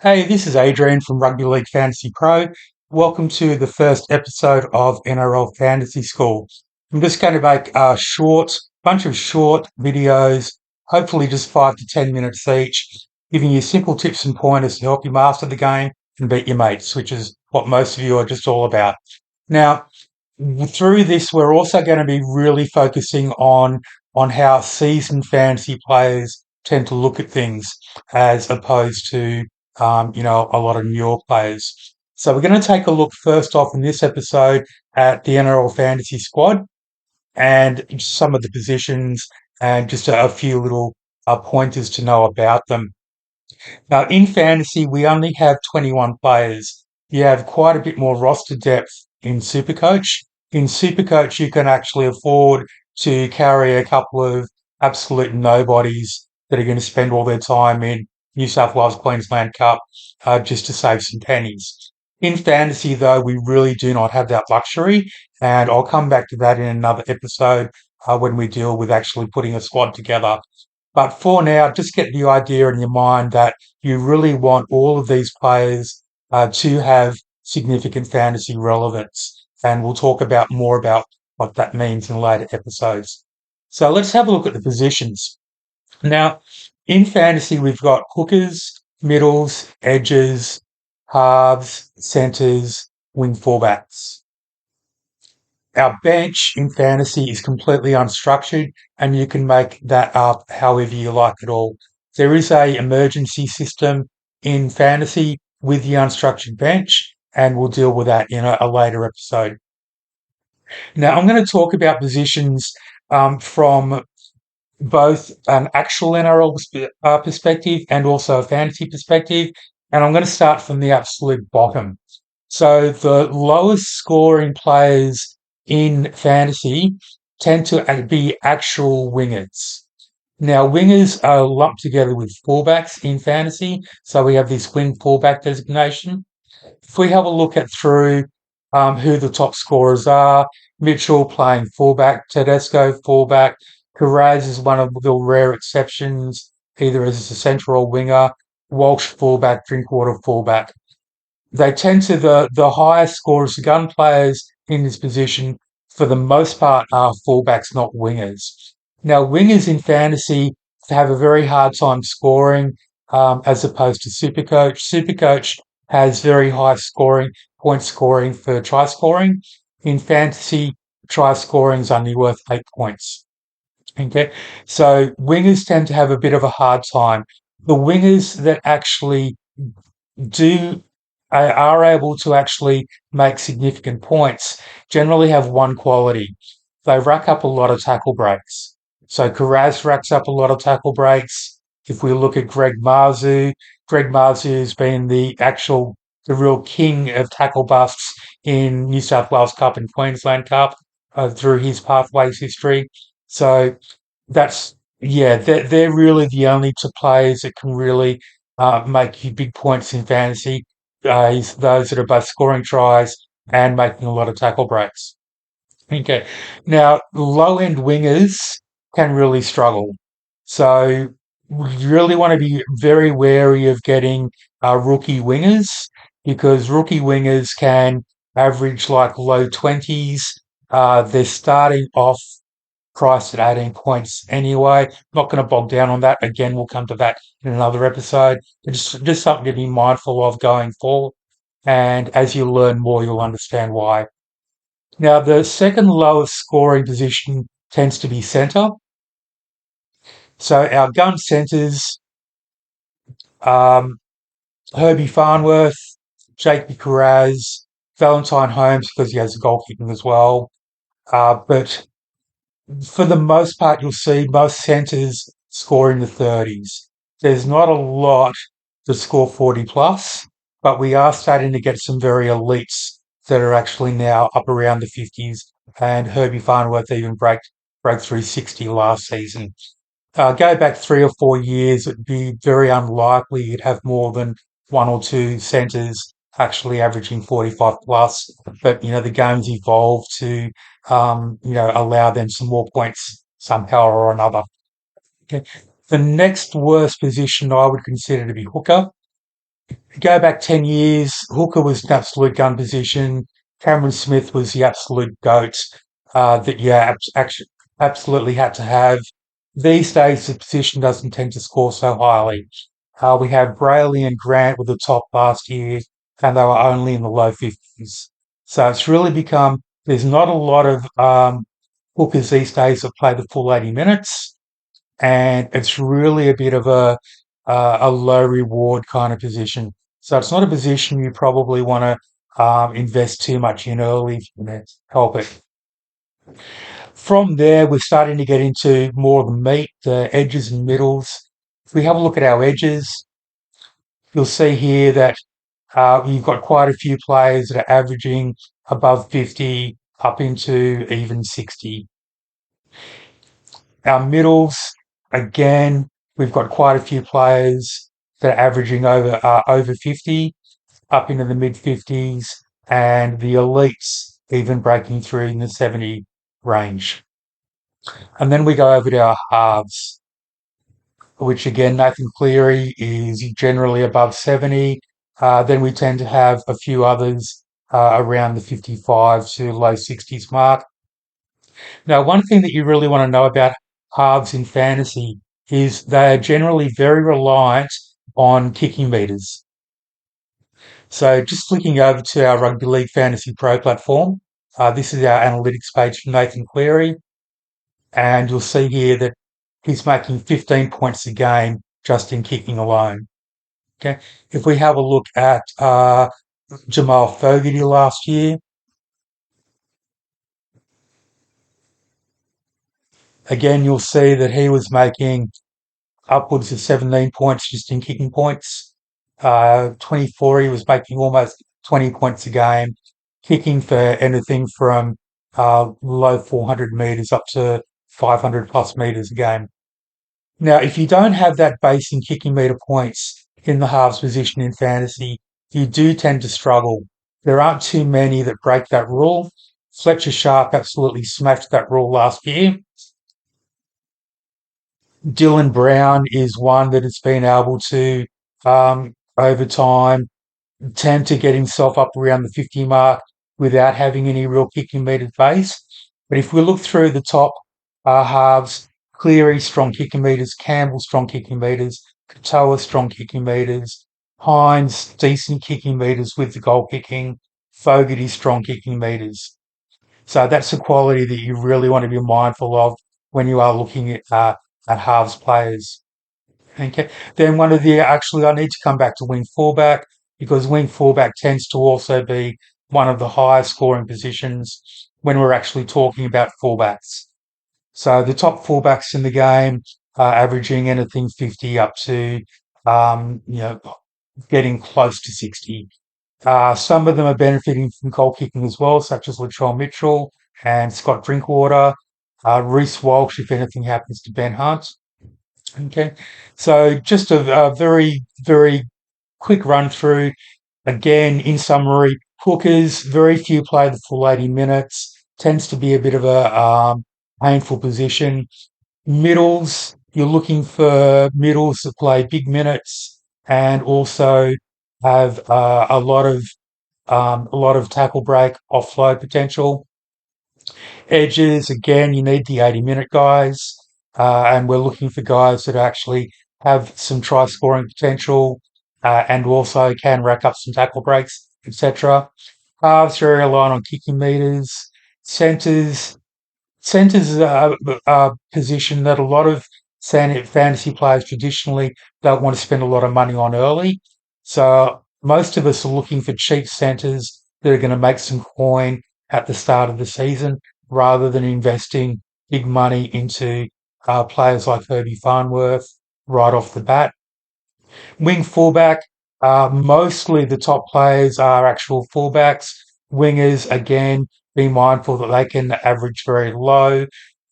Hey, this is Adrian from Rugby League Fantasy Pro. Welcome to the first episode of NRL Fantasy School. I'm just going to make a bunch of short videos, hopefully just 5 to 10 minutes each, giving you simple tips and pointers to help you master the game and beat your mates, which is what most of you are just all about. Now, through this, we're also going to be really focusing on how seasoned fantasy players tend to look at things as opposed to a lot of newer players. So we're going to take a look first off in this episode at the NRL Fantasy squad and some of the positions and just a few little pointers to know about them. Now, in fantasy, we only have 21 players. You have quite a bit more roster depth in Supercoach. In Supercoach, you can actually afford to carry a couple of absolute nobodies that are going to spend all their time in New South Wales Queensland Cup just to save some pennies. In fantasy, though, we really do not have that luxury, and I'll come back to that in another episode when we deal with actually putting a squad together. But for now, just get the idea in your mind that you really want all of these players to have significant fantasy relevance. And we'll talk about more about what that means in later episodes. So let's have a look at the positions. Now, in fantasy, we've got hookers, middles, edges, halves, centers, wing fullbacks. Our bench in fantasy is completely unstructured and you can make that up however you like it all. There is a emergency system in fantasy with the unstructured bench and we'll deal with that in a later episode. Now I'm going to talk about positions from both an actual NRL perspective and also a fantasy perspective. And I'm going to start from the absolute bottom. So the lowest scoring players in fantasy tend to be actual wingers. Now, wingers are lumped together with fullbacks in fantasy. So we have this wing fullback designation. If we have a look at through who the top scorers are, Mitchell playing fullback, Tedesco fullback, Carraz is one of the rare exceptions, either as a central winger, Walsh fullback, Drinkwater fullback. They tend to the highest scorers, the gun players in this position, for the most part, are fullbacks, not wingers. Now, wingers in fantasy have a very hard time scoring as opposed to Supercoach. Supercoach has very high point scoring for try scoring. In fantasy, try scoring is only worth 8 points. Okay, so wingers tend to have a bit of a hard time. The wingers that actually do are able to actually make significant points generally have one quality. They rack up a lot of tackle breaks. So Carraz racks up a lot of tackle breaks. If we look at Greg Marzu has been the real king of tackle busts in New South Wales Cup and Queensland Cup through his pathways history. So they're really the only two players that can really make you big points in fantasy. Is those that are both scoring tries and making a lot of tackle breaks. Okay. Now, low end wingers can really struggle. So we really want to be very wary of getting rookie wingers because rookie wingers can average like low 20s. They're starting off priced at 18 points anyway. Not going to bog down on that. Again, we'll come to that in another episode. It's just something to be mindful of going forward. And as you learn more, you'll understand why. Now, the second lowest scoring position tends to be centre. So our gun centres, um, Herbie Farnworth, Jake Carraz, Valentine Holmes because he has goal kicking as well. But for the most part, you'll see most centres score in the 30s. There's not a lot that score 40 plus, but we are starting to get some very elites that are actually now up around the 50s. And Herbie Farnworth even broke through 60 last season. Go back 3 or 4 years, it'd be very unlikely you'd have more than one or two centres actually averaging 45 plus. But, the game's evolved to, allow them some more points somehow or another. Okay. The next worst position I would consider to be hooker. Go back 10 years, hooker was an absolute gun position. Cameron Smith was the absolute GOAT that you actually absolutely had to have. These days, the position doesn't tend to score so highly. We have Brayley and Grant with the top last year, and they were only in the low 50s. So it's really become, there's not a lot of hookers these days that play the full 80 minutes, and it's really a bit of a low reward kind of position. So it's not a position you probably want to invest too much in early if you can help it. From there, we're starting to get into more of the meat, the edges and middles. If we have a look at our edges, you'll see here that you've got quite a few players that are averaging above 50 up into even 60. Our middles, again, we've got quite a few players that are averaging over 50 up into the mid 50s, and the elites even breaking through in the 70 range. And then we go over to our halves, which again, Nathan Cleary is generally above 70. Then we tend to have a few others around the 55 to low 60s mark. Now, one thing that you really want to know about halves in fantasy is they are generally very reliant on kicking meters. So just flicking over to our Rugby League Fantasy Pro platform, this is our analytics page for Nathan Cleary, and you'll see here that he's making 15 points a game just in kicking alone. Okay, if we have a look at Jamal Fogarty last year, again you'll see that he was making upwards of 17 points just in kicking points. 24, he was making almost 20 points a game, kicking for anything from low 400 metres up to 500 plus metres a game. Now, if you don't have that base in kicking metre points in the halves position in fantasy, you do tend to struggle. There aren't too many that break that rule. Fletcher Sharp absolutely smashed that rule last year. Dylan Brown is one that has been able to, over time, tend to get himself up around the 50 mark without having any real kicking metre base. But if we look through the top halves, Cleary, strong kicking metres, Campbell, strong kicking metres, Katoa, strong kicking metres, Hines, decent kicking metres with the goal kicking, Fogarty, strong kicking metres. So that's a quality that you really want to be mindful of when you are looking at halves players. Okay. Then one of the actually, I need to come back to wing fullback because wing fullback tends to also be one of the highest scoring positions when we're actually talking about fullbacks. So the top fullbacks in the game are averaging anything 50 up to, you know, getting close to 60. Some of them are benefiting from goal kicking as well, such as Latrell Mitchell and Scott Drinkwater, Reece Walsh, if anything happens to Ben Hunt. Okay, so just a very, very quick run through. Again, in summary, hookers, very few play the full 80 minutes, tends to be a bit of a painful position. Middles, you're looking for middles that play big minutes and also have a lot of tackle break offload potential. Edges, again, you need the 80-minute guys, and we're looking for guys that actually have some try scoring potential and also can rack up some tackle breaks, etc. Halves very reliant on kicking meters. Centers, centers is a position that a lot of fantasy players traditionally don't want to spend a lot of money on early. So most of us are looking for cheap centers that are going to make some coin at the start of the season rather than investing big money into players like Herbie Farnworth right off the bat. Wing fullback, mostly the top players are actual fullbacks. Wingers, again, be mindful that they can average very low.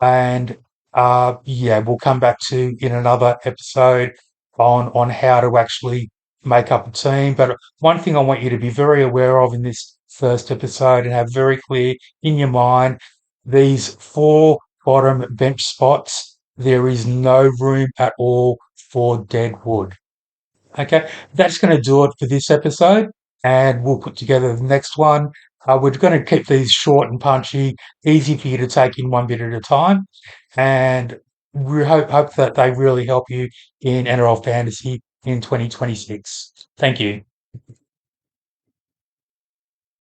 And yeah, we'll come back to in another episode on how to actually make up a team. But one thing I want you to be very aware of in this first episode and have very clear in your mind, these four bottom bench spots, there is no room at all for dead wood. Okay, that's going to do it for this episode, and we'll put together the next one. We're going to keep these short and punchy, easy for you to take in one bit at a time, and we hope that they really help you in NRL Fantasy in 2026. Thank you.